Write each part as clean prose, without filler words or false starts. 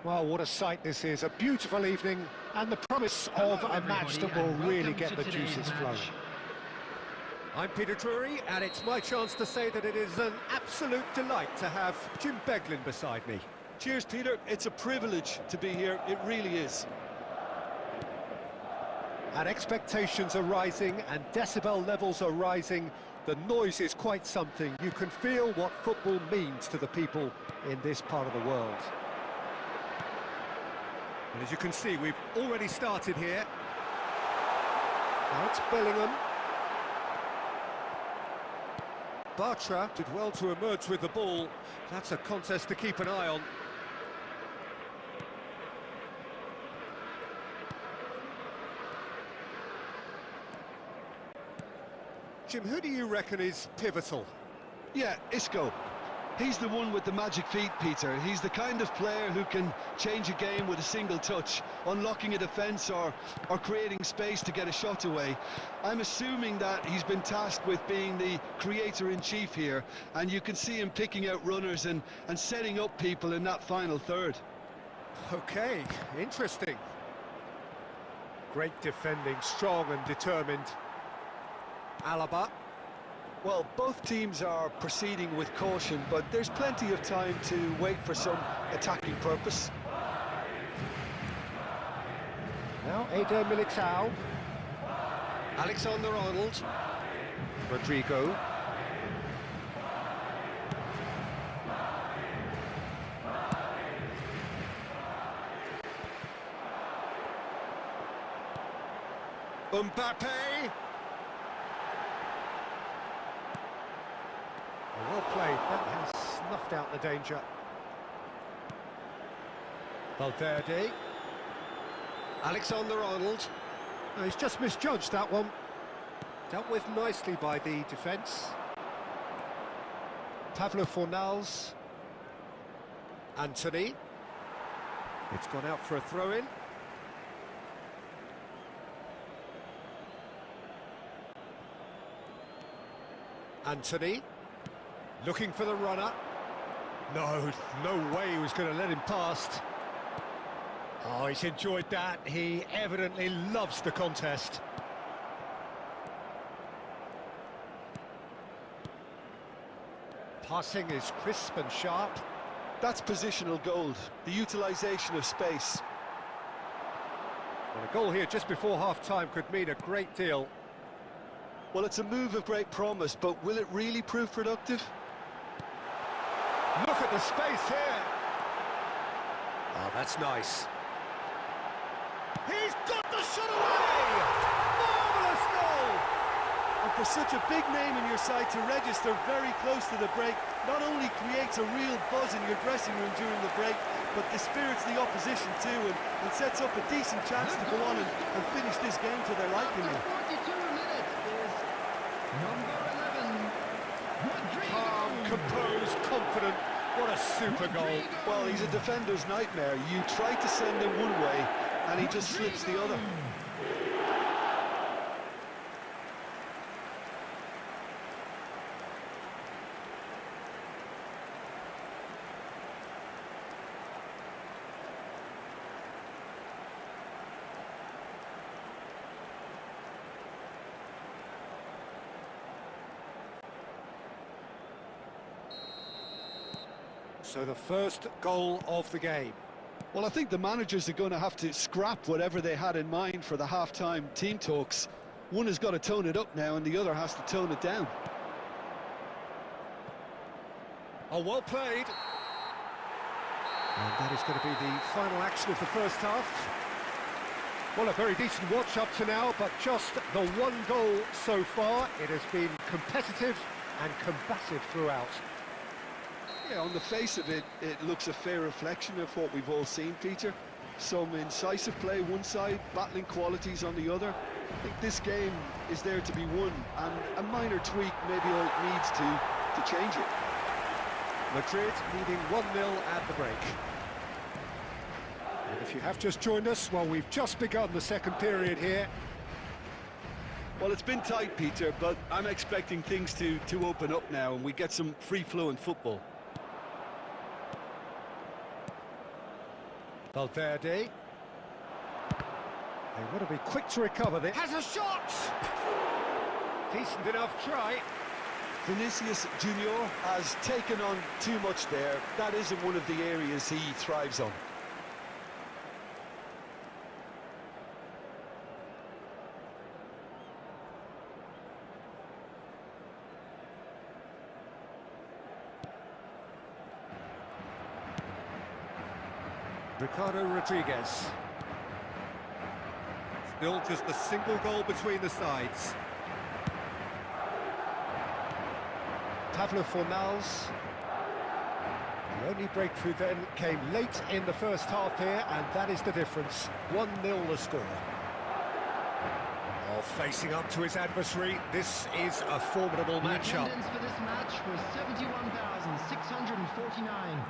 Well, what a sight this is. A beautiful evening and the promise of a match that will really get the juices flowing. I'm Peter Drury, and it's my chance to say that it is an absolute delight to have Jim Beglin beside me. Cheers, Peter. It's a privilege to be here. It really is. And expectations are rising and decibel levels are rising. The noise is quite something. You can feel what football means to the people in this part of the world. And as you can see, we've already started here. Now it's Bellingham. Bartra did well to emerge with the ball. That's a contest to keep an eye on. Jim, who do you reckon is pivotal? Yeah, Isco. He's the one with the magic feet, Peter. He's the kind of player who can change a game with a single touch, unlocking a defence or creating space to get a shot away. I'm assuming that he's been tasked with being the creator-in-chief here, and you can see him picking out runners and setting up people in that final third. Okay, interesting. Great defending, strong and determined. Alaba. Well, both teams are proceeding with caution, but there's plenty of time to wait for some attacking purpose. Now Eder Militao. Alexander-Arnold. Rodrigo. Mbappe. Well played, that has snuffed out the danger. Valverde. Alexander-Arnold. No, he's just misjudged that one. Dealt with nicely by the defence. Pablo Fornals. Anthony. It's gone out for a throw-in. Anthony. Looking for the runner. No way he was going to let him past. Oh, he's enjoyed that. He evidently loves the contest. Passing is crisp and sharp. That's positional gold, the utilisation of space. Well, a goal here just before half-time could mean a great deal. Well, it's a move of great promise, but will it really prove productive? Look at the space here. Oh, that's nice. He's got the shot away! Marvellous goal! And for such a big name in your side to register very close to the break, not only creates a real buzz in your dressing room during the break, but dispirits the opposition too, and sets up a decent chance to go on and finish this game to their liking. 42 minutes is number 11, Rodrigo. Calm, composed, confident. What a super goal. Well, he's a defender's nightmare. You try to send him one way, and he just slips the other. So the first goal of the game. Well, I think the managers are going to have to scrap whatever they had in mind for the half-time team talks. One has got to tone it up now, and the other has to tone it down. Oh, well played. And that is going to be the final action of the first half. Well, a very decent watch up to now, but just the one goal so far. It has been competitive and combative throughout. Yeah, on the face of it, it looks a fair reflection of what we've all seen, Peter. Some incisive play one side, battling qualities on the other. I think this game is there to be won, and a minor tweak maybe all it needs to change it. Madrid leading 1-0 at the break. And if you have just joined us, well, we've just begun the second period here. Well, it's been tight, Peter, but I'm expecting things to open up now, and we get some free-flowing football. Valverde. They want to be quick to recover this. Has a shot! Decent enough try. Vinicius Junior has taken on too much there. That isn't one of the areas he thrives on. Ricardo Rodriguez. Still just a single goal between the sides. Pablo Fornals. The only breakthrough then came late in the first half here, and that is the difference. 1-0 the score. Oh, facing up to his adversary, this is a formidable matchup. The attendance for this match was 71,649.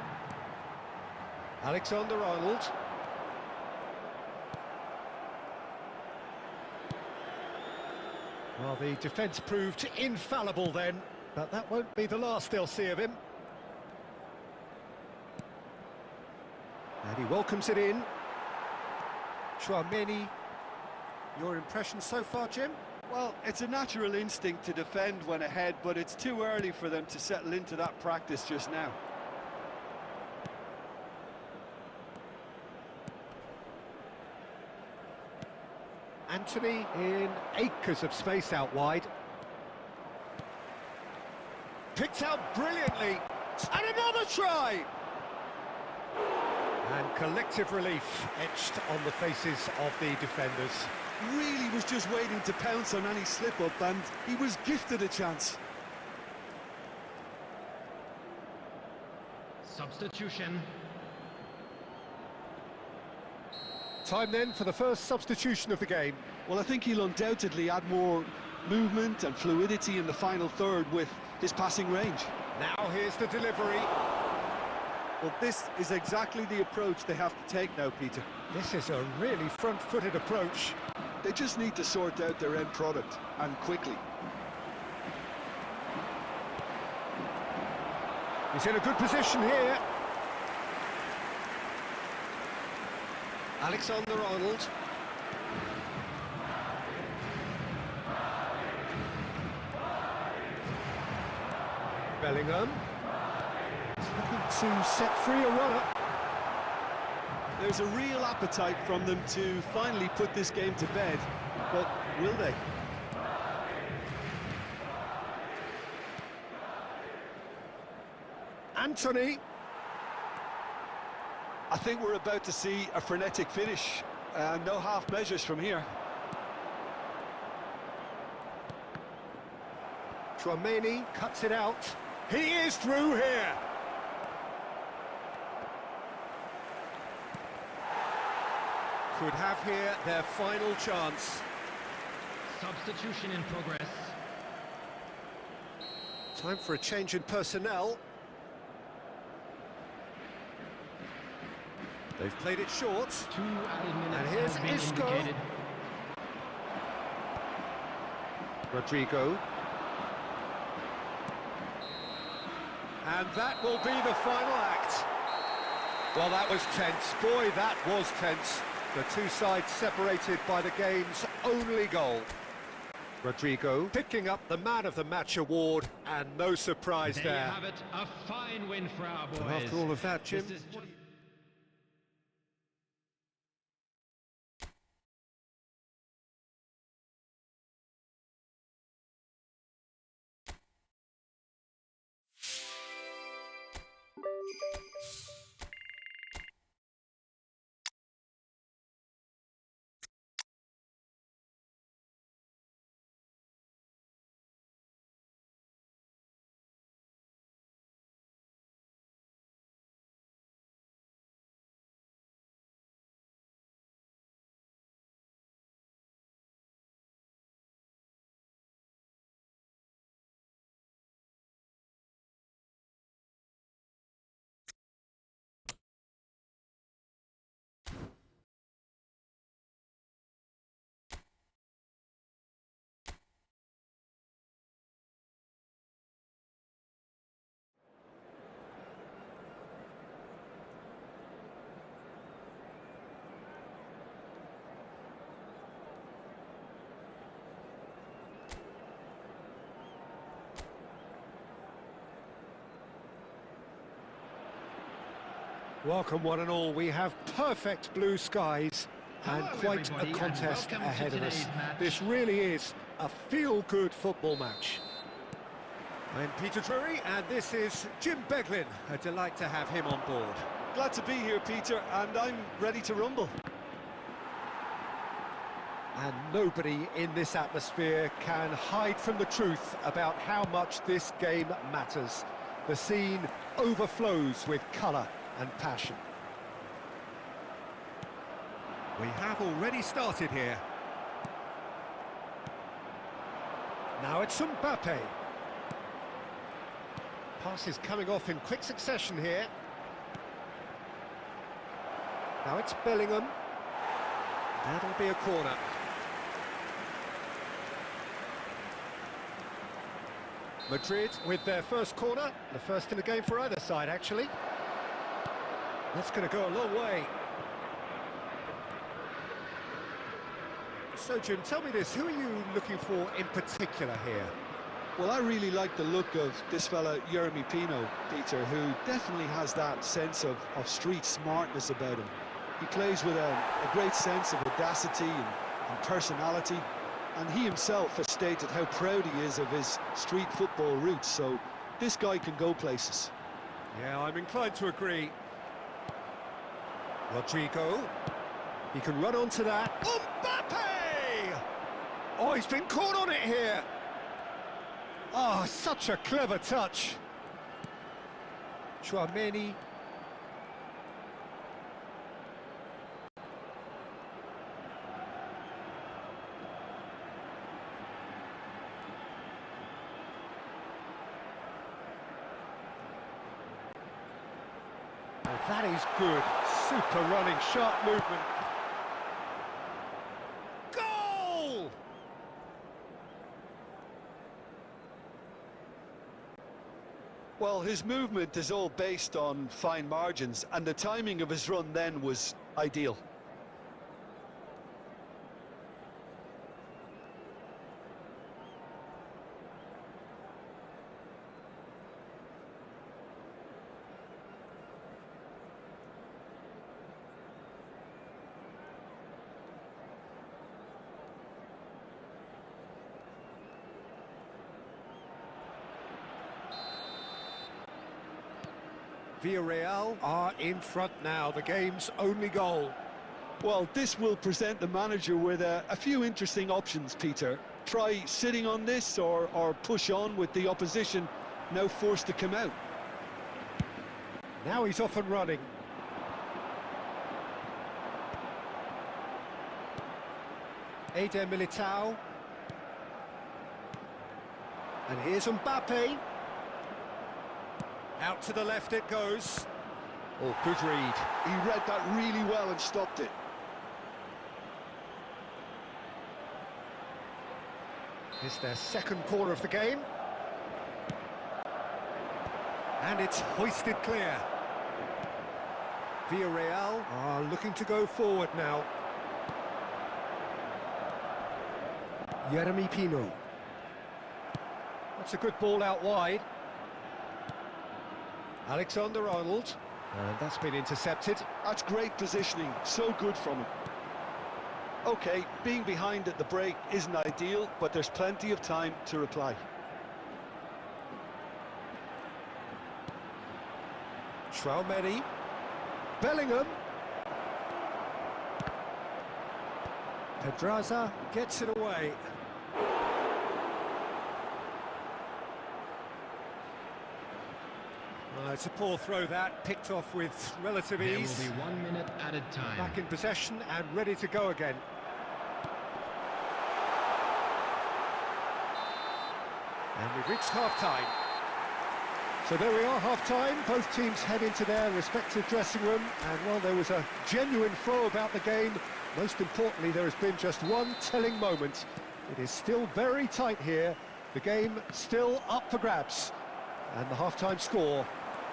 Alexander-Arnold. Well, the defence proved infallible then, but that won't be the last they'll see of him. And he welcomes it in. Chouameni, your impression so far, Jim? Well, it's a natural instinct to defend when ahead, but it's too early for them to settle into that practice just now. Anthony in acres of space out wide. Picked out brilliantly. And another try! And collective relief etched on the faces of the defenders. Really was just waiting to pounce on any slip-up, and he was gifted a chance. Substitution. Time then for the first substitution of the game. Well, I think he'll undoubtedly add more movement and fluidity in the final third with his passing range. Now here's the delivery. Well, this is exactly the approach they have to take now, Peter. This is a really front-footed approach. They just need to sort out their end product, and quickly. He's in a good position here. Alexander-Arnold. Bellingham. He's looking to set free a runner. There's a real appetite from them to finally put this game to bed, but will they? Anthony. I think we're about to see a frenetic finish. No half measures from here. Chouameni cuts it out. He is through here. Could have here their final chance. Substitution in progress. Time for a change in personnel. They've played it short. 2 added minutes And here's have been Isco. indicated. Rodrigo. And that will be the final act. Well, that was tense. Boy, that was tense. The two sides separated by the game's only goal. Rodrigo picking up the Man of the Match award, and no surprise There there. you have it, a fine win for our boys. And after all of that, Jim, This is Welcome one and all, we have perfect blue skies and quite a contest ahead of us. This really is a feel-good football match. I'm Peter Drury and this is Jim Beglin. A delight to have him on board. Glad to be here, Peter, and I'm ready to rumble. And nobody in this atmosphere can hide from the truth about how much this game matters. The scene overflows with colour and passion. We have already started here. Now it's Mbappe. Pass is coming off in quick succession here. Now it's Bellingham. That'll be a corner. Madrid with their first corner, the first in the game for either side, actually. That's going to go a long way. So, Jim, tell me this, who are you looking for in particular here? Well, I really like the look of this fella, Jeremy Pino, Peter, who definitely has that sense of street smartness about him. He plays with a great sense of audacity and personality. And he himself has stated how proud he is of his street football roots, so this guy can go places. Yeah, I'm inclined to agree. Rodrigo, he can run onto that. Mbappe! Oh, he's been caught on it here. Oh, such a clever touch. Chouameni. That is good. Super running, sharp movement. Goal! Well, his movement is all based on fine margins, and the timing of his run then was ideal. Villarreal are in front now, the game's only goal. Well, this will present the manager with a few interesting options, Peter. Try sitting on this or push on with the opposition now forced to come out. Now he's off and running. Eder Militao. And here's Mbappe. Out to the left it goes. Oh, good read. He read that really well and stopped it. It's their second corner of the game. And it's hoisted clear. Villarreal are looking to go forward now. Jeremy Pino. That's a good ball out wide. Alexander-Arnold, and that's been intercepted. That's great positioning, so good from him. OK, being behind at the break isn't ideal, but there's plenty of time to reply. Chouameni, Bellingham. Pedraza gets it away. It's a poor throw that, picked off with relative ease. There will be 1 minute added time. Back in possession and ready to go again. And we've reached half-time. So there we are, half-time. Both teams head into their respective dressing room. And while there was a genuine flow about the game, most importantly, there has been just one telling moment. It is still very tight here. The game still up for grabs. And the half-time score,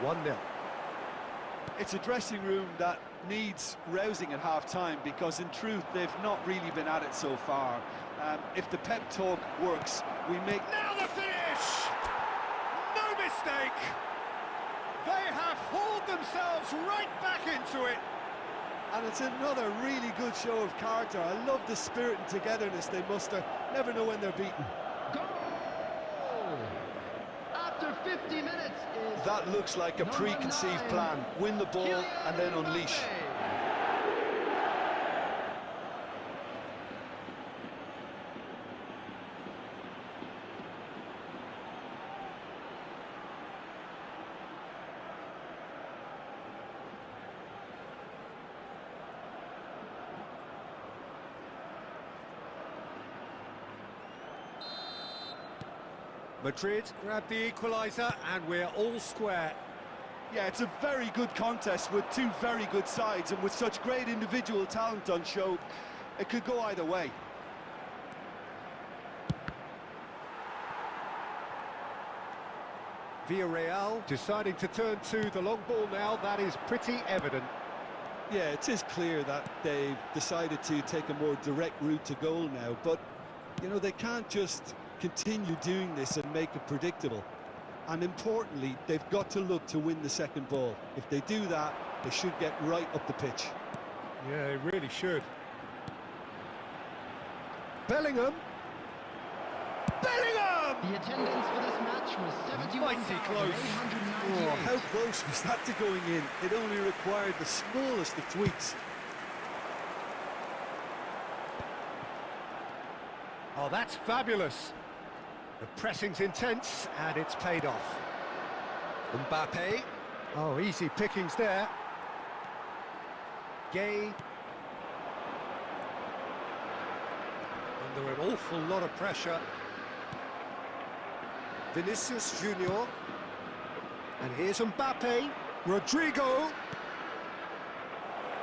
1-0. It's a dressing room that needs rousing at half-time because, in truth, they've not really been at it so far. If the pep talk works, we make... Now the finish! No mistake! They have hauled themselves right back into it. And it's another really good show of character. I love the spirit and togetherness they muster. Never know when they're beaten. Goal! After 50 minutes is... That looks like a preconceived plan. Win the ball and then unleash. Madrid grab the equaliser and we're all square. Yeah, it's a very good contest with two very good sides, and with such great individual talent on show, it could go either way. Villarreal deciding to turn to the long ball now, that is pretty evident. Yeah, it is clear that they've decided to take a more direct route to goal now, but, you know, they can't just continue doing this and make it predictable. And importantly, they've got to look to win the second ball. If they do that, they should get right up the pitch. Yeah, they really should. Bellingham! Bellingham! The attendance for this match was 71,898. Oh, how close was that to going in? It only required the smallest of tweaks. Oh, that's fabulous. The pressing's intense, and it's paid off. Mbappe. Oh, easy pickings there. Gay. Under an awful lot of pressure. Vinicius Junior. And here's Mbappe. Rodrigo.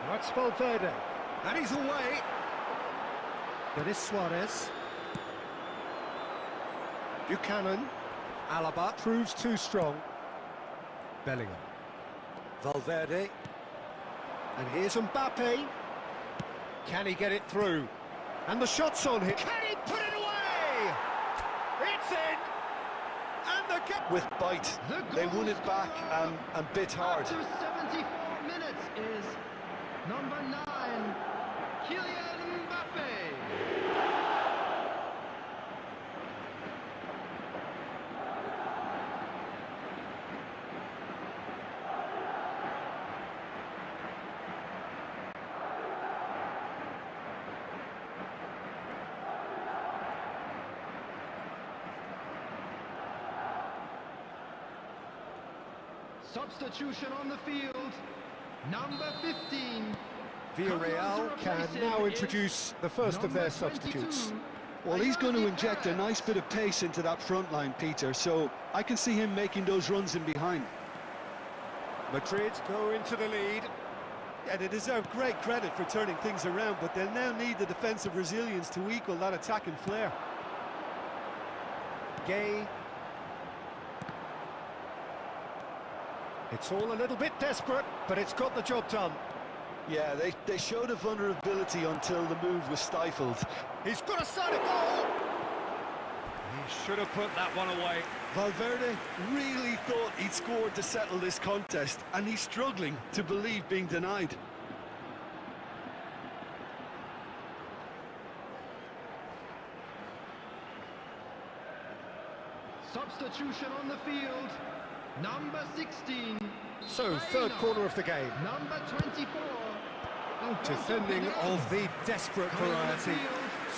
That's Valverde. And he's away. Denis Suarez. Buchanan. Alaba proves too strong. Bellingham. Valverde. And here's Mbappe. Can he get it through? And the shot's on him. Can he put it away? It's in! And the gap With bite, they won it back and bit hard. After 74 minutes is number 9, Kylian Mbappe. Substitution on the field, number 15. Villarreal can now introduce the first of their substitutes. Well, he's going to inject a nice bit of pace into that front line, Peter, so I can see him making those runs in behind. Madrid go into the lead. Yeah, they deserve great credit for turning things around, but they'll now need the defensive resilience to equal that attacking flair. Gay. It's all a little bit desperate, but it's got the job done. Yeah, they showed a vulnerability until the move was stifled. He's got a side of goal! He should have put that one away. Valverde really thought he'd scored to settle this contest, and he's struggling to believe being denied. Substitution on the field, number 16. So, third corner of the game. Number 24. Defending of the desperate variety.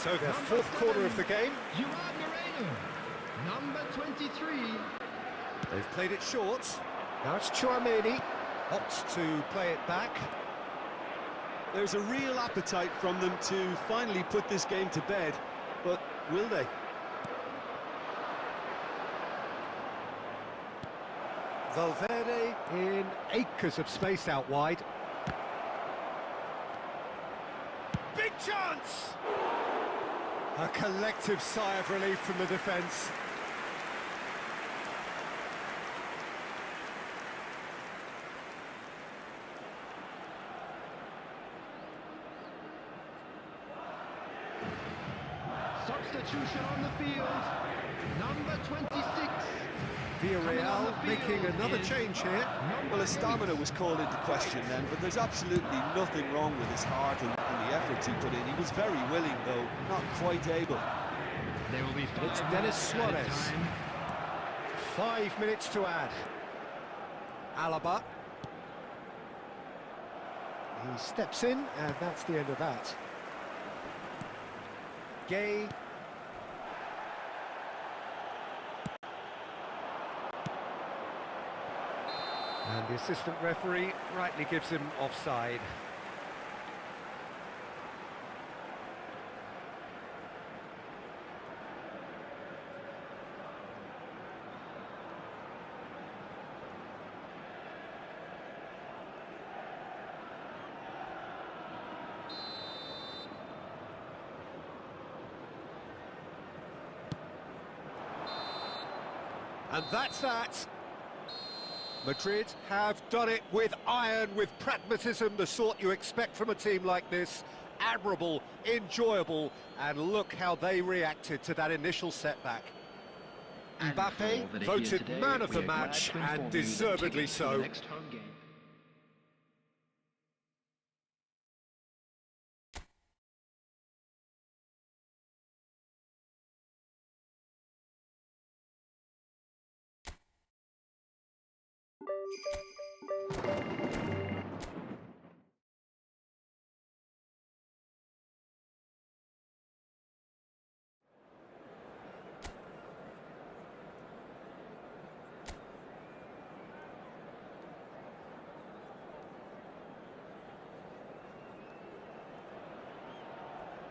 So, their fourth corner of the game. Number 23. They've played it short. Now it's Chouameni. Opts to play it back. There's a real appetite from them to finally put this game to bed, but will they? Valverde in acres of space out wide. Big chance! A collective sigh of relief from the defence. Substitution on the field, number 26. Villarreal making another change here. Well, his stamina was called into question then, but there's absolutely nothing wrong with his heart and the efforts he put in. He was very willing, though, not quite able. There will be It's Denis Suarez. 5 minutes to add. Alaba. He steps in, and that's the end of that. Gay. And the assistant referee rightly gives him offside. And that's that. Madrid have done it with iron, with pragmatism, the sort you expect from a team like this. Admirable, enjoyable, and look how they reacted to that initial setback. Mbappe voted man of the match, and deservedly so.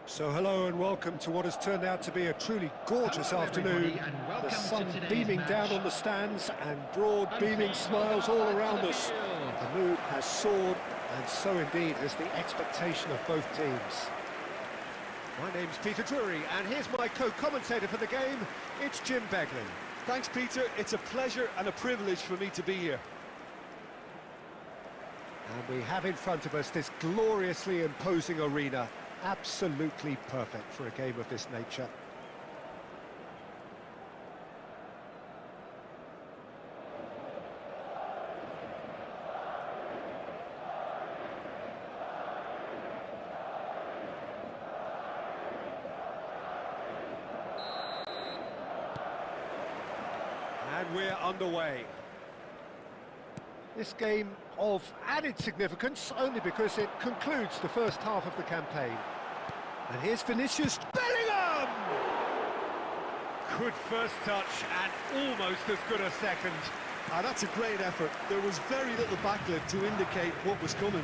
So hello and welcome to what has turned out to be a truly gorgeous afternoon. The sun beaming down on the stands and broad beaming smiles all around us. The mood has soared, and so indeed has the expectation of both teams. My name's Peter Drury, and here's my co-commentator for the game. It's Jim Begley. Thanks, Peter. It's a pleasure and a privilege for me to be here. And we have in front of us this gloriously imposing arena. Absolutely perfect for a game of this nature. And we're underway. This game of added significance only because it concludes the first half of the campaign. And here's Vinicius Bellingham! Good first touch and almost as good a second. That's a great effort. There was very little backlift to indicate what was coming.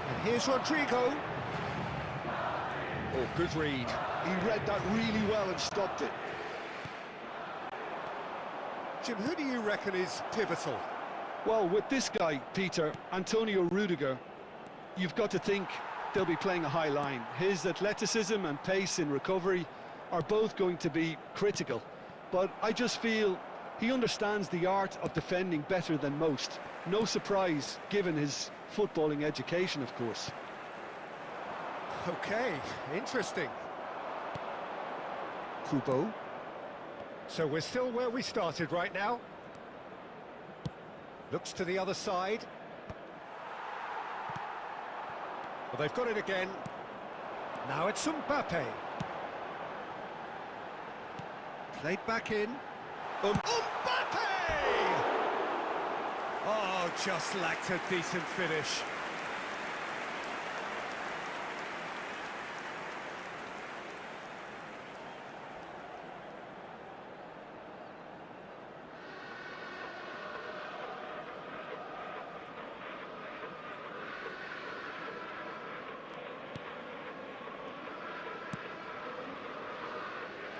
And here's Rodrigo. Oh, good read. He read that really well and stopped it. Jim, who do you reckon is pivotal? Well, with this guy, Peter, Antonio Rudiger, you've got to think they'll be playing a high line. His athleticism and pace in recovery are both going to be critical. But I just feel he understands the art of defending better than most. No surprise, given his footballing education, of course. Okay, interesting. Kubo. So we're still where we started right now. Looks to the other side. Well, they've got it again. Now it's Mbappe. Played back in. Mbappe! Oh, just lacked a decent finish.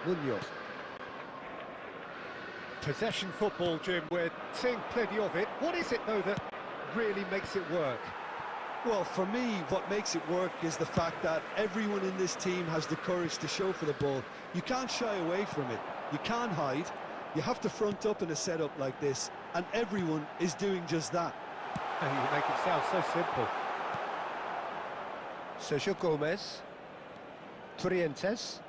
Munoz. Possession football, Jim, we're seeing plenty of it. What is it, though, that really makes it work? Well, for me, what makes it work is the fact that everyone in this team has the courage to show for the ball. You can't shy away from it. You can't hide. You have to front up in a setup like this, and everyone is doing just that. You make it sound so simple. Sergio Gomez. Trientes.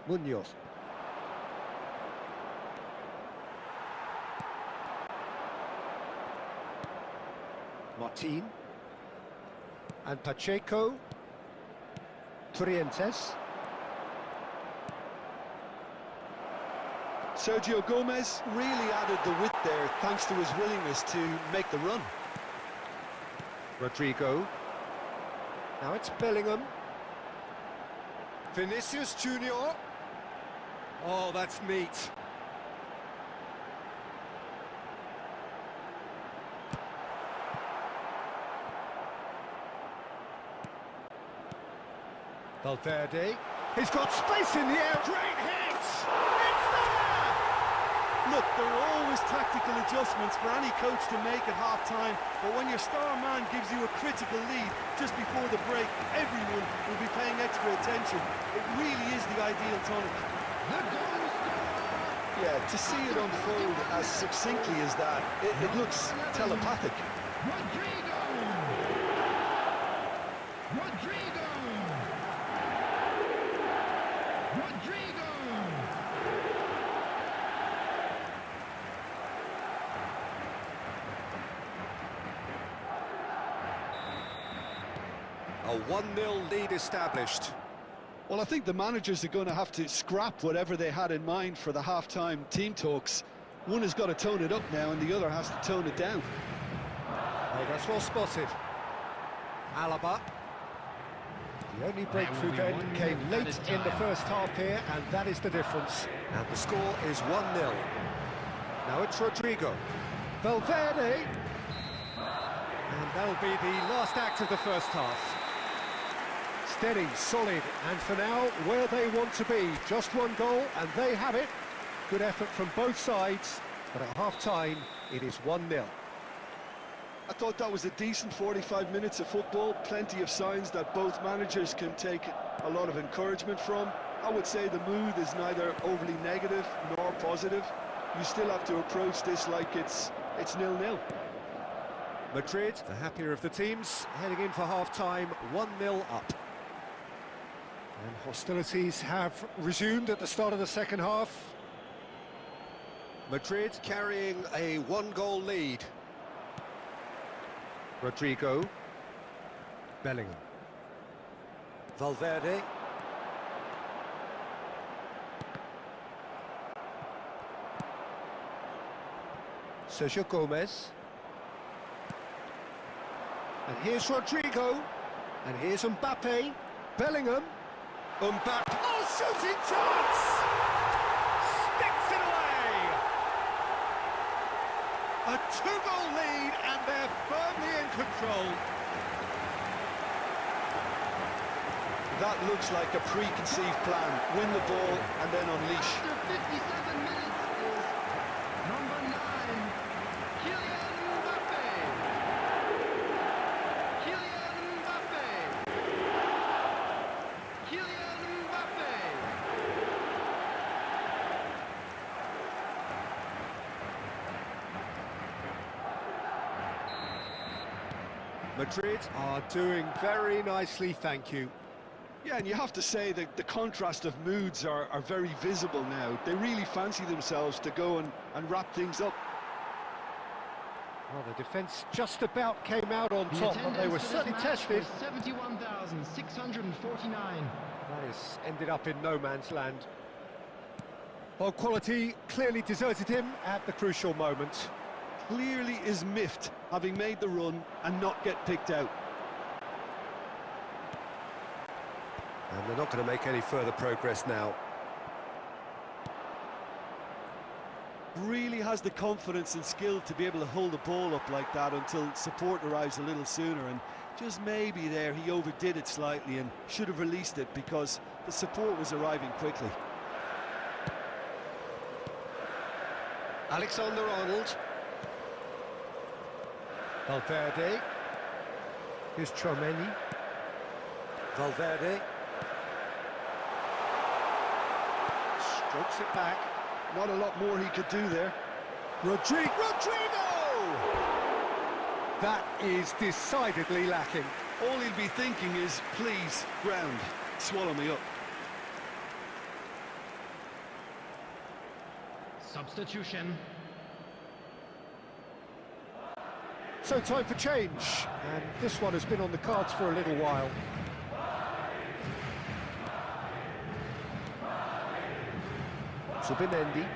Munoz. Martin. And Pacheco. Trientes. Sergio Gomez really added the width there thanks to his willingness to make the run. Rodrigo. Now it's Bellingham. Vinicius Junior. Oh, that's neat. Valverde. He's got space in the air. Great hit! It's there! Look, there are always tactical adjustments for any coach to make at half-time, but when your star man gives you a critical lead just before the break, everyone will be paying extra attention. It really is the ideal tonic. Yeah, to see it unfold as succinctly as that, it looks telepathic. Rodrigo! Rodrigo! Rodrigo! A 1-0 lead established. Well, I think the managers are going to have to scrap whatever they had in mind for the half-time team talks. One has got to tone it up now and the other has to tone it down. Oh, that's well spotted. Alaba. The only breakthrough then came late in the first half here, and that is the difference. And the score is 1-0. Now it's Rodrigo. Valverde. And that'll be the last act of the first half. Steady, solid, and for now, where they want to be. Just one goal, and they have it. Good effort from both sides, but at half-time, it is 1-0. I thought that was a decent 45 minutes of football. Plenty of signs that both managers can take a lot of encouragement from. I would say the mood is neither overly negative nor positive. You still have to approach this like it's 0-0. Madrid, the happier of the teams, heading in for half-time, 1-0 up. And hostilities have resumed at the start of the second half. Madrid carrying a 1-goal lead. Rodrigo. Bellingham. Valverde. Sergio Gomez. And here's Rodrigo. And here's Mbappe. Bellingham. Mbappe. Oh, shooting chance! Sticks it away! A 2-goal lead, and they're firmly in control. That looks like a preconceived plan. Win the ball and then unleash. After 57 minutes is number 9, Kylian Mbappe. Kylian Mbappe. Kylian Mbappe. Madrid are doing very nicely, thank you. Yeah, and you have to say that the contrast of moods are very visible now. They really fancy themselves to go and wrap things up. Well, the defence just about came out on top, but they were certainly tested. 71,649. That has ended up in no man's land. Well, quality clearly deserted him at the crucial moment. Clearly is miffed, having made the run and not get picked out. And they're not going to make any further progress now. Really has the confidence and skill to be able to hold the ball up like that until support arrives a little sooner, and just maybe there he overdid it slightly and should have released it because the support was arriving quickly. Alexander-Arnold. Valverde. Here's Tchouaméni. Valverde. Strokes it back. Not a lot more he could do there. Rodrigo! That is decidedly lacking. All he'll be thinking is, please, ground, swallow me up. Substitution. So time for change, and this one has been on the cards for a little while. Subimendi.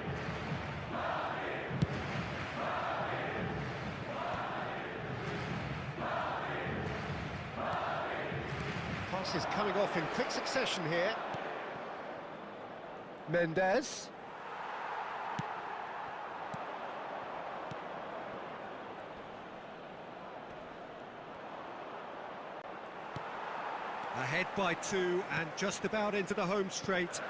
Passes coming off in quick succession here. Mendes. Ahead by 2 and just about into the home straight.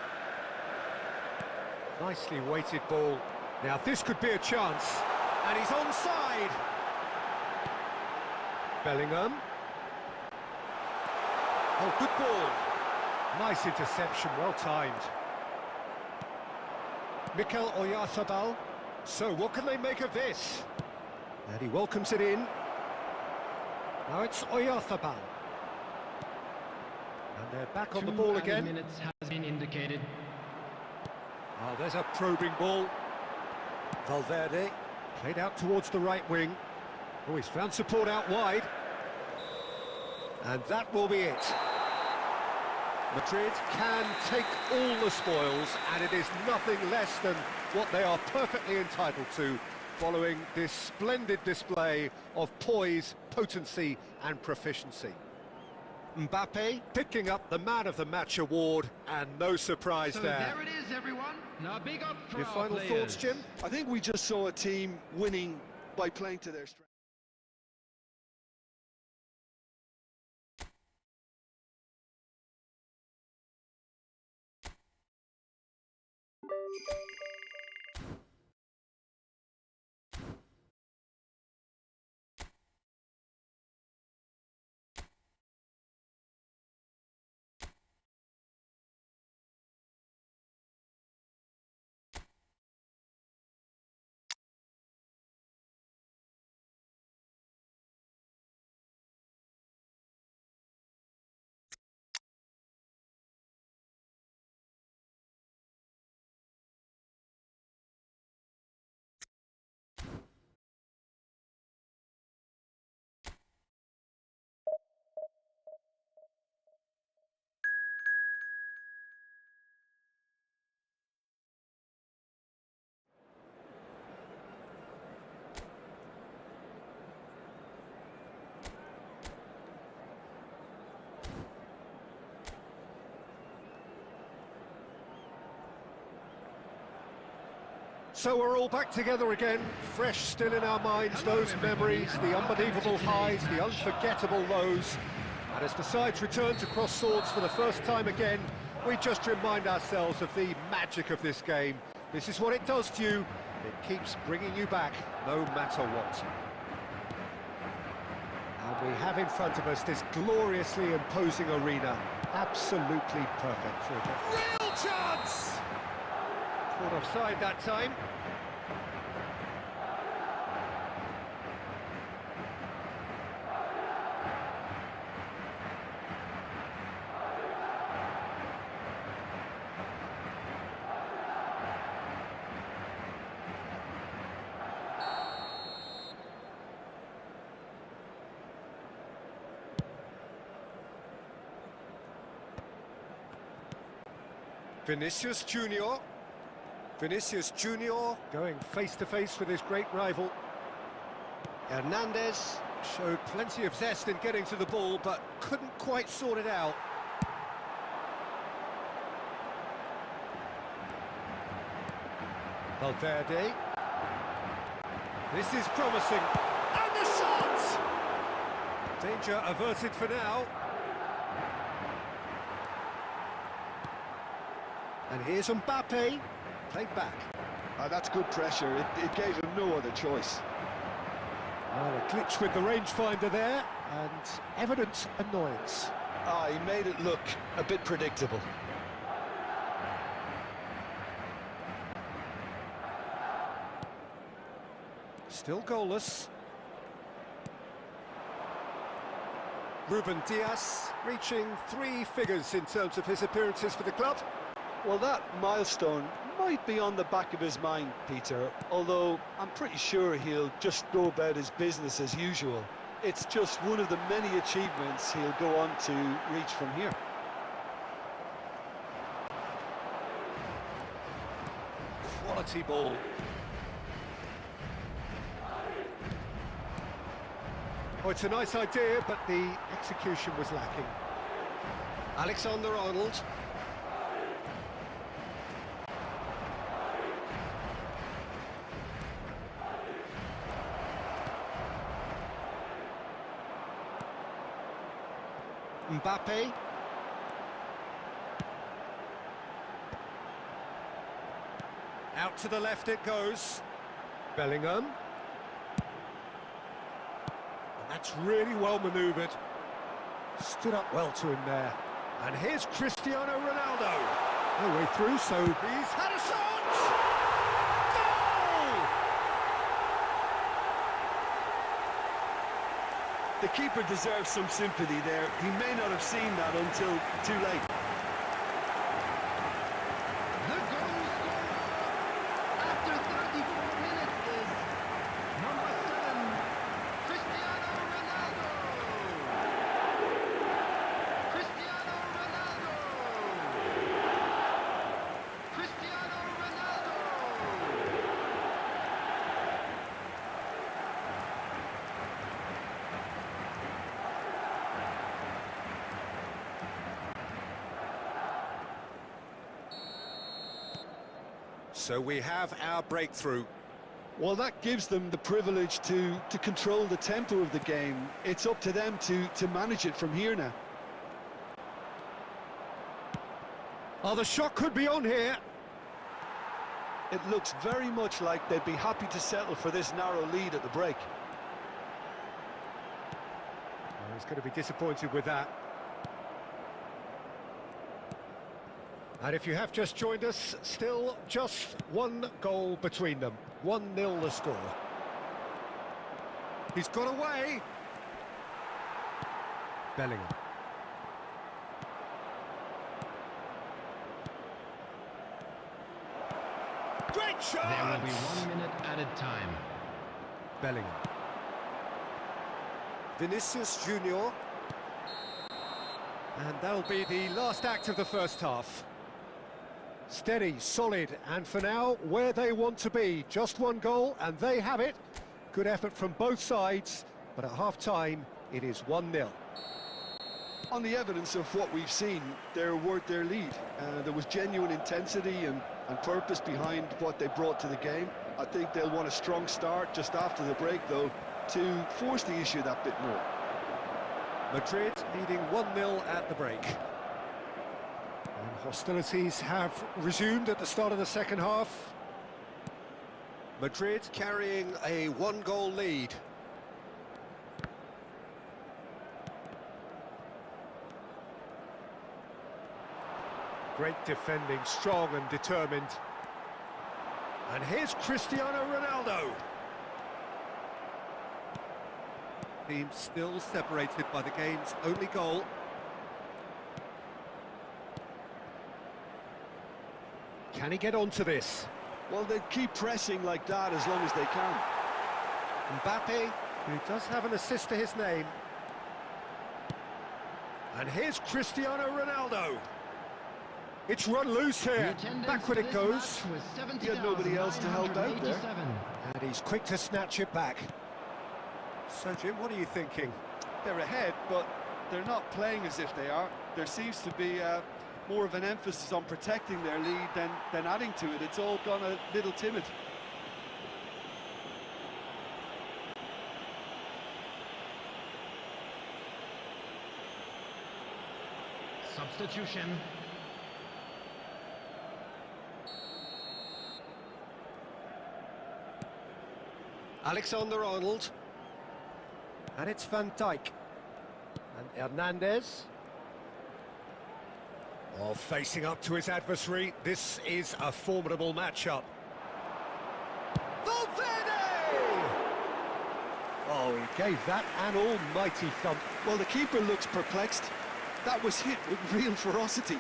Nicely weighted ball. Now this could be a chance. And he's onside. Bellingham. Oh, good ball. Nice interception, well timed. Mikel Oyarzabal. So what can they make of this? And he welcomes it in. Now it's Oyarzabal. And they're back on the ball again. 2 minutes has been indicated. Oh, there's a probing ball. Valverde played out towards the right wing. Oh, he's found support out wide. And that will be it. Madrid can take all the spoils, and it is nothing less than what they are perfectly entitled to, following this splendid display of poise, potency and proficiency. Mbappe picking up the Man of the Match award, and no surprise So there. there it is, everyone. Now big up for Your our final players. thoughts, Jim? I think we just saw a team winning by playing to their strength. So we're all back together again, fresh still in our minds, those memories, the unbelievable highs, the unforgettable lows. And as the sides return to cross swords for the first time again, we just remind ourselves of the magic of this game. This is what it does to you. It keeps bringing you back, no matter what. And we have in front of us this gloriously imposing arena. Absolutely perfect for it. Real chance! Caught offside that time. Vinicius Junior. Vinicius Junior going face-to-face with his great rival. Hernandez showed plenty of zest in getting to the ball, but couldn't quite sort it out. Valverde. This is promising. And the shot! Danger averted for now. And here's Mbappe. Played back. That's good pressure. It gave him no other choice. Well, a glitch with the rangefinder there, and evident annoyance. He made it look a bit predictable. Still goalless. Ruben Dias, reaching 3 figures in terms of his appearances for the club. Well, that milestone might be on the back of his mind, Peter, although I'm pretty sure he'll just go about his business as usual. It's just one of the many achievements he'll go on to reach from here. Quality ball. Oh, it's a nice idea, but the execution was lacking. Alexander-Arnold. Mbappe. Out to the left it goes. Bellingham. And that's really well manoeuvred. Stood up well to him there. And here's Cristiano Ronaldo. No way through, so he's had a shot! Goal! The keeper deserves some sympathy there. He may not have seen that until too late. The goal scorer after 34 minutes is number 7, Cristiano Ronaldo. Cristiano Ronaldo. Cristiano Ronaldo. So we have our breakthrough. Well, that gives them the privilege to control the tempo of the game. It's up to them to manage it from here now. Oh, the shot could be on here. It looks very much like they'd be happy to settle for this narrow lead at the break. Oh, he's going to be disappointed with that. And if you have just joined us, still just 1 goal between them. 1-0 the score. He's got away. Bellingham. Great shot! There will be 1 minute added time. Bellingham. Vinicius Junior. And that'll be the last act of the first half. Steady, solid, and for now, where they want to be. Just 1 goal, and they have it. Good effort from both sides, but at half-time, it is 1-0. On the evidence of what we've seen, they're worth their lead. There was genuine intensity and purpose behind what they brought to the game. I think they'll want a strong start just after the break, though, to force the issue that bit more. Madrid leading 1-0 at the break. And hostilities have resumed at the start of the second half. Madrid carrying a 1-goal lead. Great defending, strong and determined. And here's Cristiano Ronaldo. Team still separated by the game's only goal. Can he get onto this? Well, they keep pressing like that as long as they can. Mbappe, who does have an assist to his name. And here's Cristiano Ronaldo. It's run loose here. Backward it goes. He had nobody else to help out there. And he's quick to snatch it back. So, Jim, what are you thinking? They're ahead, but they're not playing as if they are. There seems to be more of an emphasis on protecting their lead than adding to it. It's all gone a little timid. Substitution. Alexander-Arnold. And it's Van Dijk. And Hernandez. Oh, facing up to his adversary. This is a formidable matchup. Valverde! Oh, Gave that an almighty thump. Well, the keeper looks perplexed. That was hit with real ferocity.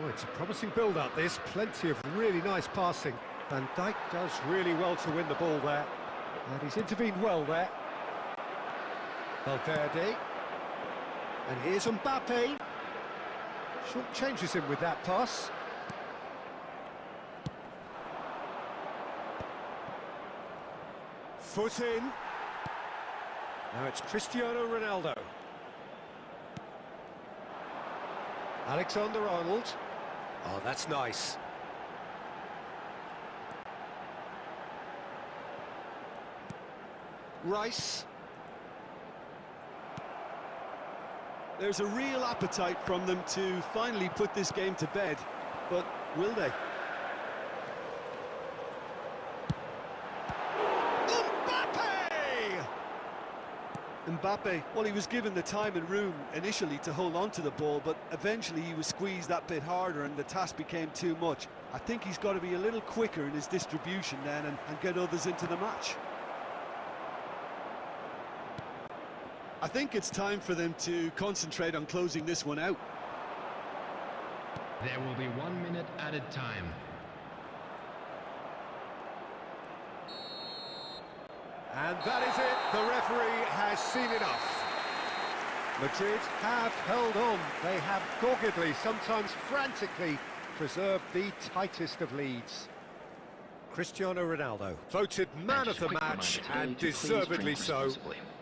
Oh, it's a promising build-up, this. Plenty of really nice passing. Van Dijk does really well to win the ball there. And he's intervened well there. Valverde. And here's Mbappe. Short changes him with that pass. Foot in. Now it's Cristiano Ronaldo. Alexander-Arnold. Oh, that's nice. Rice. There's a real appetite from them to finally put this game to bed, but will they? Mbappe, well, he was given the time and room initially to hold on to the ball, but eventually he was squeezed that bit harder and the task became too much. I think he's got to be a little quicker in his distribution then and get others into the match. I think it's time for them to concentrate on closing this one out. There will be 1 minute added time. And that is it. The referee has seen enough. Madrid have held on. They have doggedly, sometimes frantically, preserved the tightest of leads. Cristiano Ronaldo, voted man of the match, and deservedly so.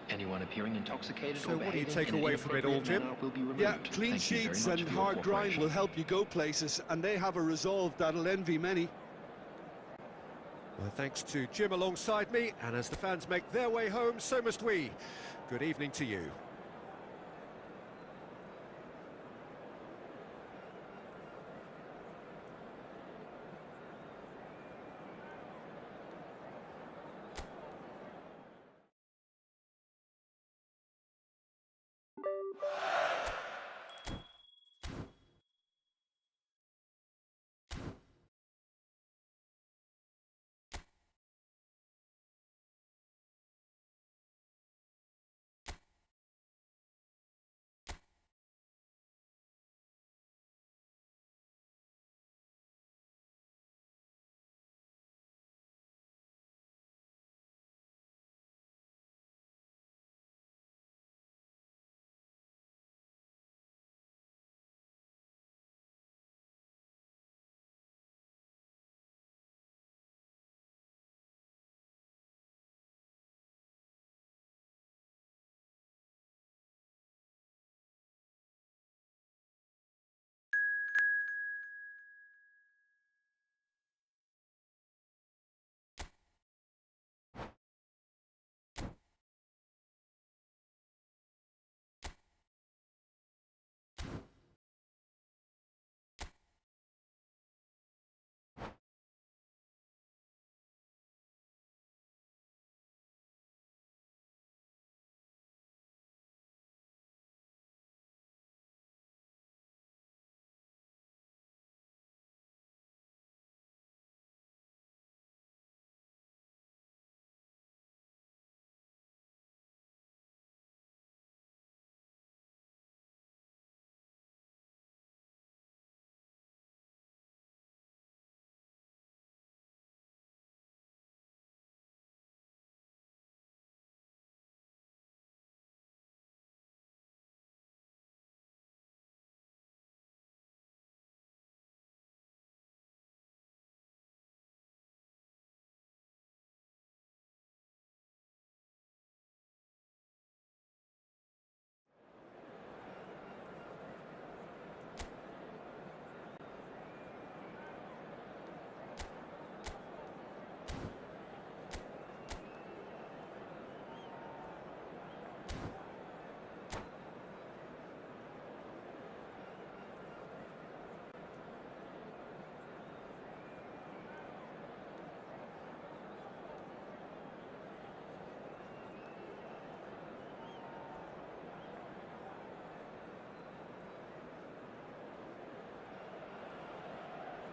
Anyone appearing intoxicated So what do you take away from it all, Jim? Yeah, clean sheets and hard grind will help you go places, and they have a resolve that'll envy many. Well, thanks to Jim alongside me, and as the fans make their way home, so must we. Good evening to you.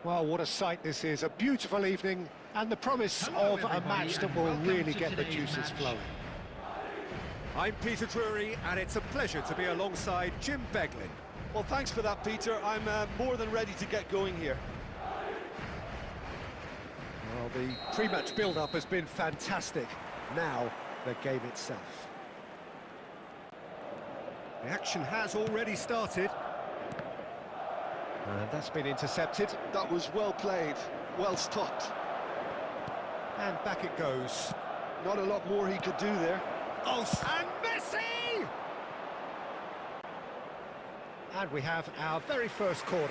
Well, what a sight this is. A beautiful evening and the promise of a match that will really get the juices flowing. I'm Peter Drury, and it's a pleasure to be alongside Jim Beglin. Well, thanks for that, Peter. I'm more than ready to get going here. Well, the pre-match build-up has been fantastic. Now, the game itself. The action has already started. And that's been intercepted. That was well played, well stopped. And back it goes. Not a lot more he could do there. Oh, and Messi! And we have our very first corner.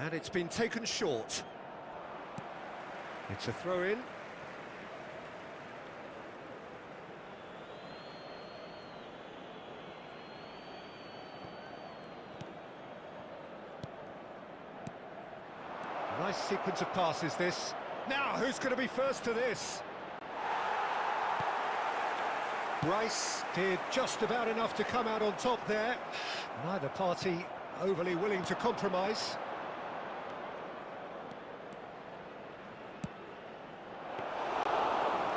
And it's been taken short. It's a throw-in. Nice sequence of passes, this. Now, who's going to be first to this? Rice did just about enough to come out on top there. Neither party overly willing to compromise.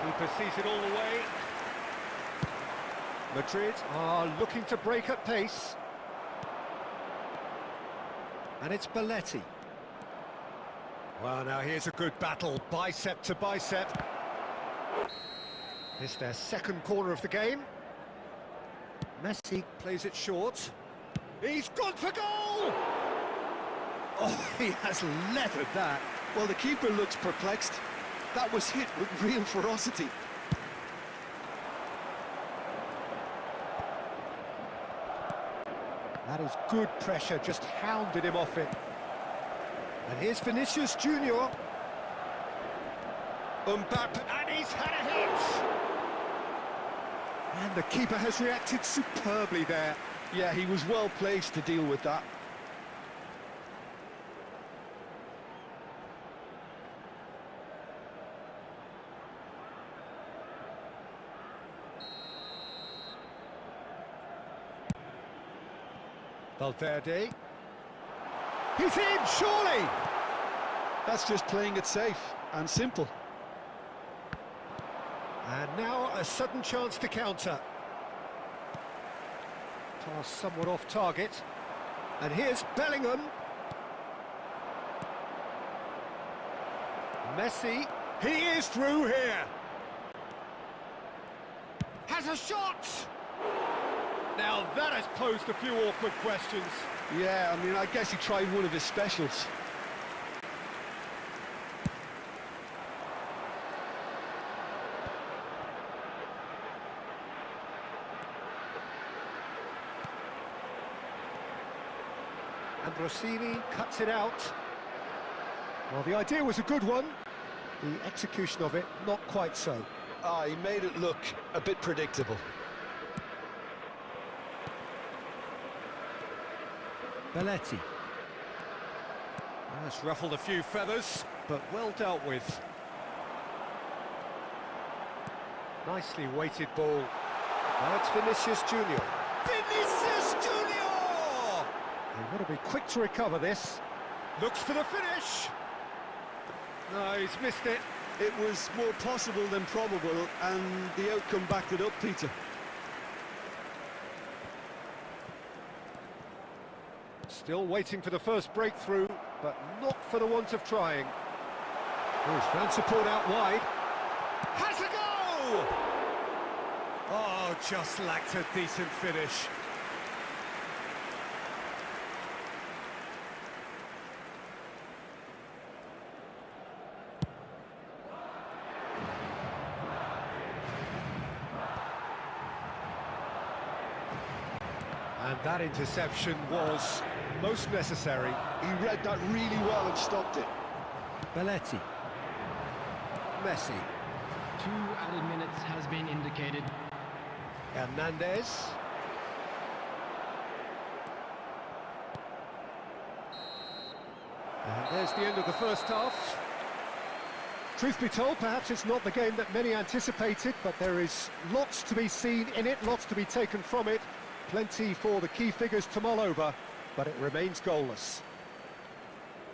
Keeper sees it all the way. Madrid are looking to break at pace. And it's Belletti. Well, now here's a good battle, bicep to bicep. It's their second corner of the game. Messi plays it short. He's gone for goal! Oh, he has leathered that. Well, the keeper looks perplexed. That was hit with real ferocity. That is good pressure, just hounded him off it. And here's Vinicius Junior. Mbappe, and he's had a hit! And the keeper has reacted superbly there. Yeah, he was well placed to deal with that. Valverde. He's in, surely! That's just playing it safe and simple. And now a sudden chance to counter. Pass somewhat off target. And here's Bellingham. Messi. He is through here. Has a shot! Now that has posed a few awkward questions. Yeah, I mean, I guess he tried one of his specials. And Rossini cuts it out. Well, the idea was a good one. The execution of it, not quite so. He made it look a bit predictable. Belletti. That's ruffled a few feathers, but well dealt with. Nicely weighted ball. Now it's Vinicius Junior. Vinicius Junior! They want to be quick to recover this. Looks for the finish. No, he's missed it. It was more possible than probable, and the outcome backed it up, Peter. Still waiting for the first breakthrough, but not for the want of trying. He's found support out wide. Has a go! Oh, just lacked a decent finish. And that interception was most necessary. He read that really well and stopped it. Belletti. Messi. 2 added minutes has been indicated. Hernandez. And there's the end of the first half. Truth be told, perhaps it's not the game that many anticipated, but there is lots to be seen in it, lots to be taken from it. Plenty for the key figures to mull over, but it remains goalless.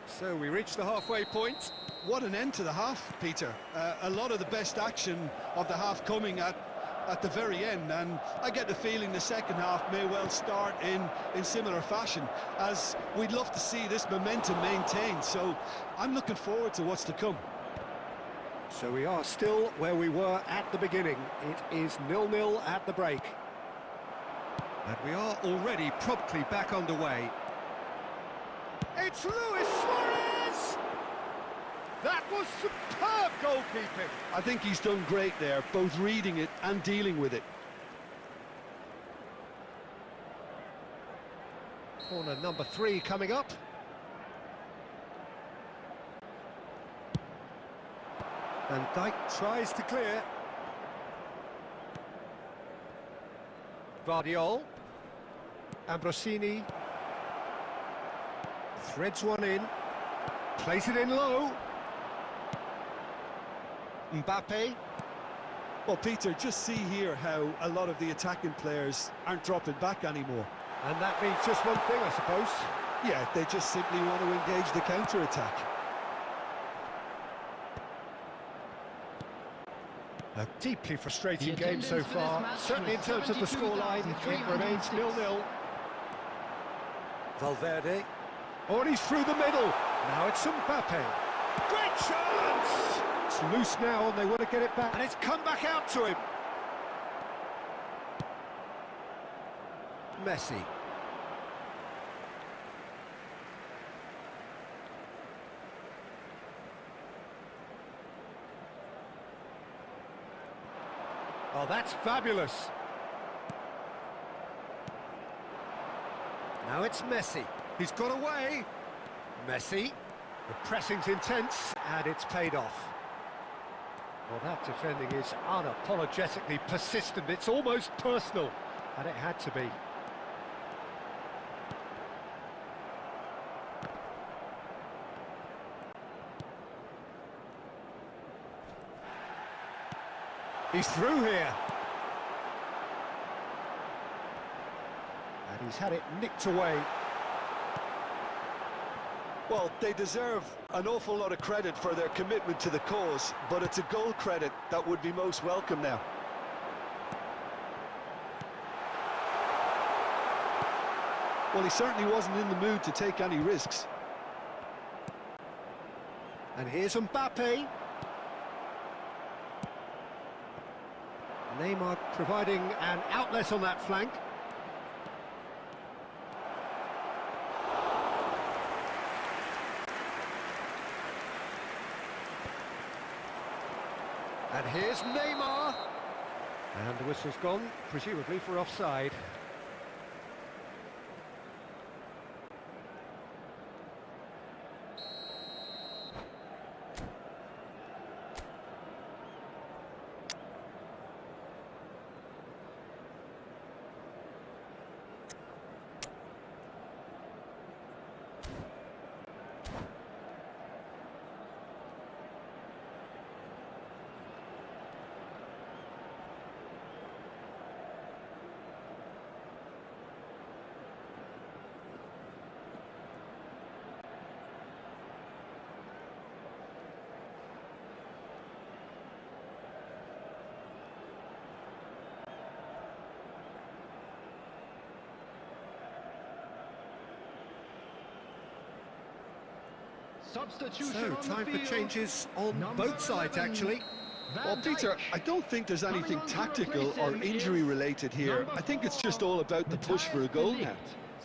So we reach the halfway point. What an end to the half, Peter. A lot of the best action of the half coming at the very end, and I get the feeling the second half may well start in similar fashion, as we'd love to see this momentum maintained, so I'm looking forward to what's to come. So we are still where we were at the beginning. It is 0-0 at the break. And we are already promptly back underway. It's Luis Suarez! That was superb goalkeeping. I think he's done great there, both reading it and dealing with it. Corner number 3 coming up. And Dijk tries to clear. Vardiol. Ambrosini. Threads one in. Plays it in low. Mbappe. Well, Peter, just see here how a lot of the attacking players aren't dropping back anymore. And that means just one thing, I suppose. Yeah, they just simply want to engage the counter-attack. A deeply frustrating game so far. Certainly in terms of the scoreline, it remains 0-0. Valverde. Oh, and he's through the middle. Now it's Mbappe. Great chance! It's loose now and they want to get it back. And it's come back out to him. Messi. Oh, that's fabulous. Now it's Messi. He's got away. Messi. The pressing's intense, and it's paid off. Well, that defending is unapologetically persistent. It's almost personal, and it had to be. He's through here. And he's had it nicked away. Well, they deserve an awful lot of credit for their commitment to the cause, but it's a goal credit that would be most welcome now. Well, he certainly wasn't in the mood to take any risks. And here's Mbappe. Neymar providing an outlet on that flank. And here's Neymar. And the whistle's gone, presumably for offside. Substitution So, on time the for field. changes on Number both sides, 11, actually. Well, Peter, I don't think there's anything tactical or injury-related here. I think it's just all about the push for a goal now.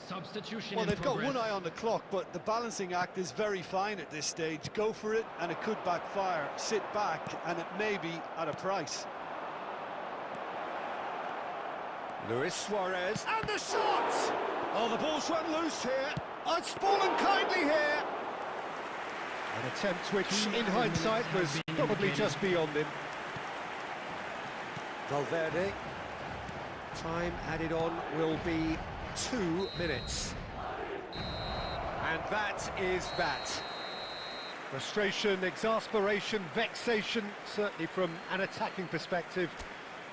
Substitution. Well, in they've got progress. one eye on the clock, but the balancing act is very fine at this stage. Go for it, and it could backfire. Sit back, and it may be at a price. Luis Suarez, and the shot! Oh, the ball's run loose here. Oh, it's fallen kindly here. An attempt which, in hindsight, was probably just beyond him. Valverde. Time added on will be 2 minutes. And that is that. Frustration, exasperation, vexation, certainly from an attacking perspective.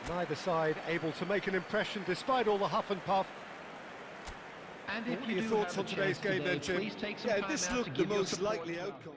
Neither side able to make an impression despite all the huff and puff. And What are your thoughts on today's game then, Jim? Yeah, this looked the most likely outcome.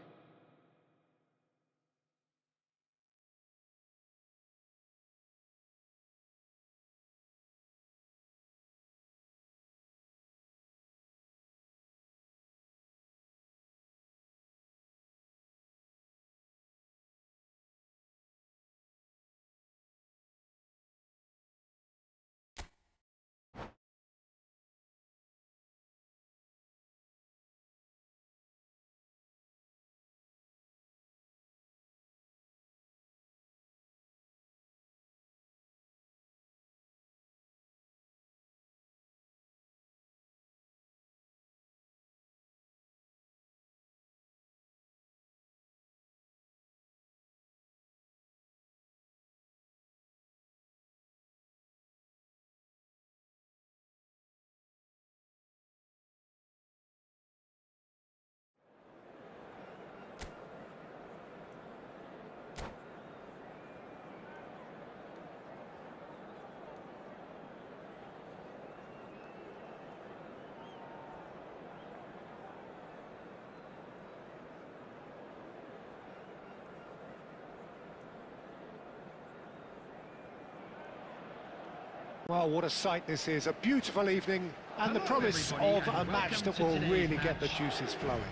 Well, what a sight this is, a beautiful evening, and the promise of a match that will really get the juices flowing.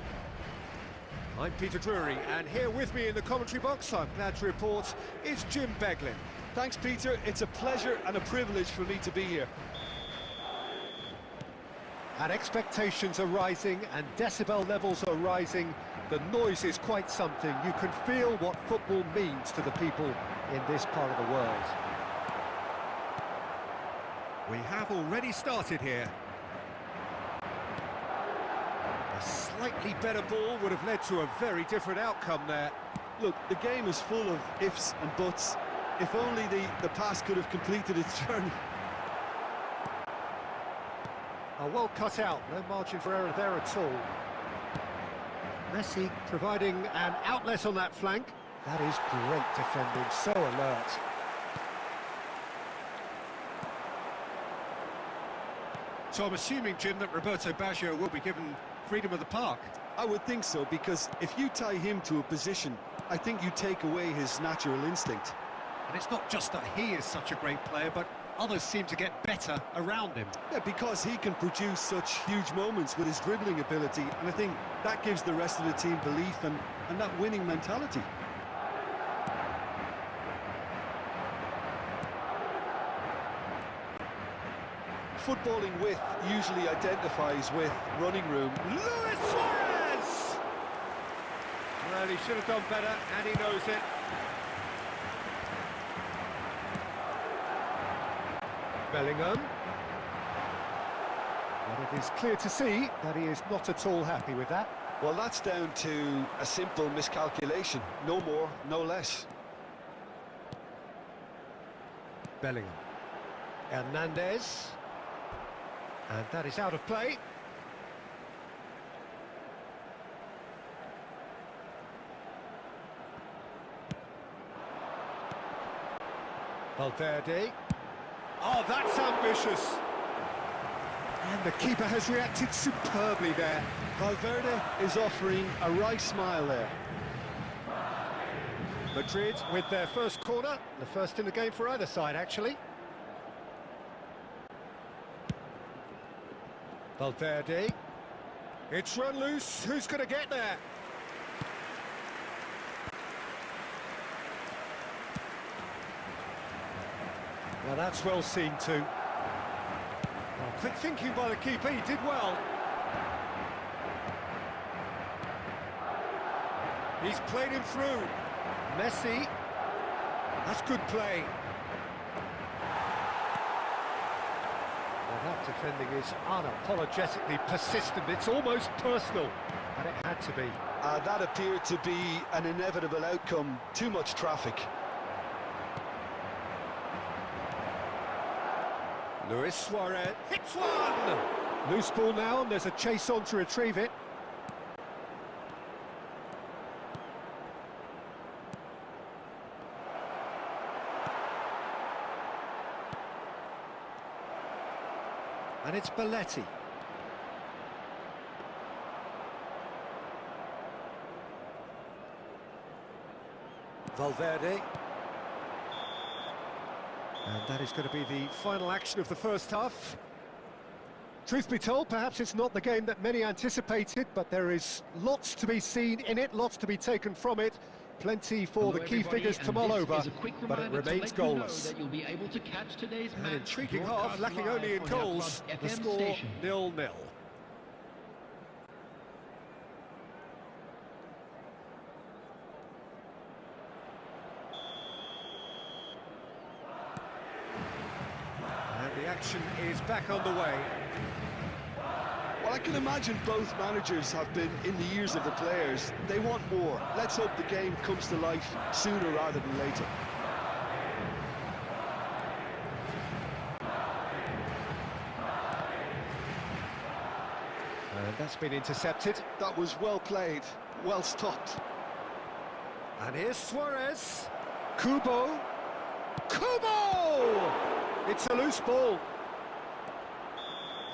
I'm Peter Drury, and here with me in the commentary box, I'm glad to report, is Jim Beglin. Thanks, Peter. It's a pleasure and a privilege for me to be here. And expectations are rising, and decibel levels are rising. The noise is quite something. You can feel what football means to the people in this part of the world. We have already started here. A slightly better ball would have led to a very different outcome there. Look, the game is full of ifs and buts. If only the pass could have completed its journey. Oh, well cut out, no margin for error there at all. Messi providing an outlet on that flank. That is great defending, so alert. So I'm assuming, Jim, that Roberto Baggio will be given freedom of the park. I would think so, because if you tie him to a position, I think you take away his natural instinct. And it's not just that he is such a great player, but others seem to get better around him. Yeah, because he can produce such huge moments with his dribbling ability, and I think that gives the rest of the team belief and that winning mentality. Footballing width usually identifies with running room. Luis Suarez! Well, he should have done better, and he knows it. Bellingham. But it is clear to see that he is not at all happy with that. Well, that's down to a simple miscalculation. No more, no less. Bellingham. Hernandez. And that is out of play. Valverde. Oh, that's ambitious. And the keeper has reacted superbly there. Valverde is offering a right smile there. Madrid with their first corner, the first in the game for either side, actually. Valverde. It's run loose. Who's going to get there? Well, that's well seen too. Oh, quick thinking by the keeper. He did well. He's played him through. Messi. That's good play. That defending is unapologetically persistent. It's almost personal, and it had to be. That appeared to be an inevitable outcome. Too much traffic. Luis Suarez hits one! Loose ball now, and there's a chase on to retrieve it. And it's Belletti. Valverde. And that is going to be the final action of the first half. Truth be told, perhaps it's not the game that many anticipated, but there is lots to be seen in it, lots to be taken from it. Plenty for the key figures to mull over, but it remains goalless. An intriguing half, lacking only in goals. The score 0-0. And the action is back on the way. Well, I can imagine both managers have been in the ears of the players. They want more. Let's hope the game comes to life sooner rather than later. And that's been intercepted. That was well played, well stopped. And here's Suarez. Kubo. Kubo! It's a loose ball.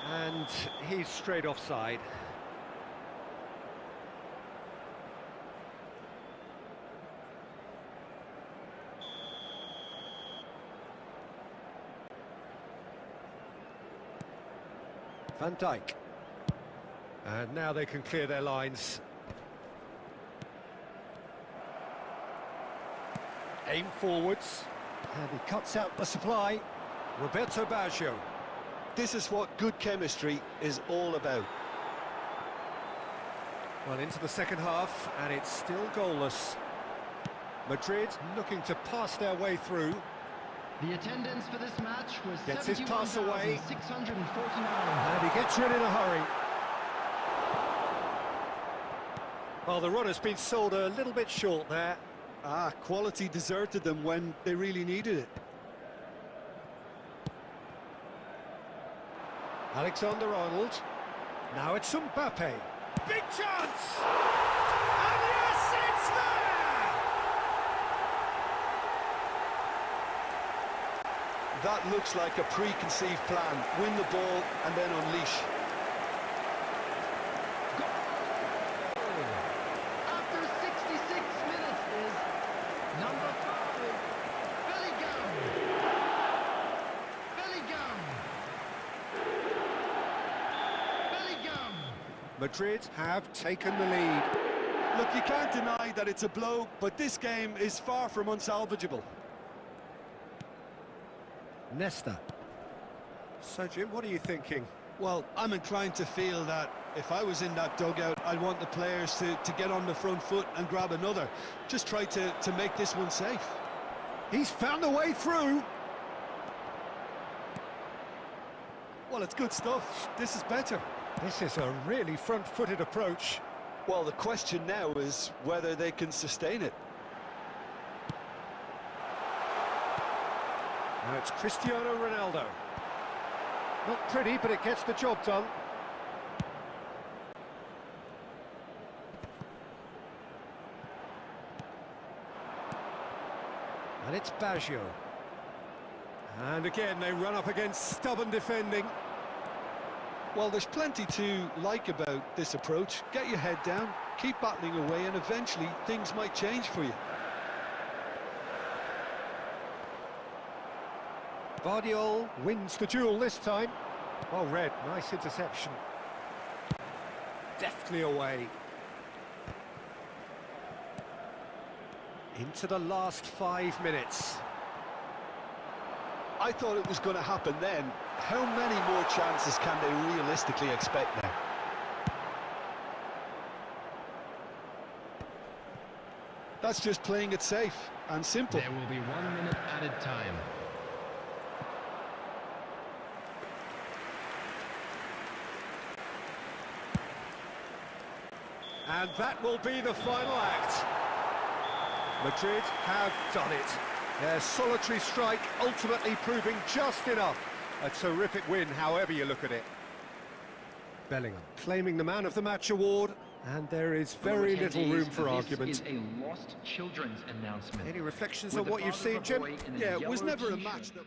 And he's straight offside. Van Dijk. And now they can clear their lines. Aim forwards. And he cuts out the supply. Roberto Baggio. This is what good chemistry is all about. Well, into the second half, and it's still goalless. Madrid looking to pass their way through. The attendance for this match was Gets his pass away. 71,649. And he gets rid in a hurry. Well, the run has been sold a little bit short there. Quality deserted them when they really needed it. Alexander-Arnold. Now it's Mbappe. Big chance! And yes, it's there! That looks like a preconceived plan. Win the ball and then unleash. After 66 minutes is number 5, Bellingham. Madrid have taken the lead. Look, you can't deny that it's a blow, but this game is far from unsalvageable. Nesta. So, Jim, what are you thinking? Well, I'm inclined to feel that if I was in that dugout, I'd want the players to get on the front foot and grab another. Just try to make this one safe. He's found a way through. Well, it's good stuff. This is better. This is a really front-footed approach. Well, the question now is whether they can sustain it. Now it's Cristiano Ronaldo. Not pretty, but it gets the job done. And it's Baggio. And again, they run up against stubborn defending. Well, there's plenty to like about this approach. Get your head down, keep battling away, and eventually things might change for you. Guardiola wins the duel this time. Well read, nice interception. Deftly away. Into the last 5 minutes. I thought it was going to happen then. How many more chances can they realistically expect now? That's just playing it safe and simple. There will be 1 minute added time. And that will be the final act. Madrid have done it. Their solitary strike ultimately proving just enough. A terrific win, however you look at it. Bellingham claiming the Man of the Match award, and there is very little room for argument. This is a lost children's announcement. Any reflections on what you've seen, Jim? Yeah, it was never a match that...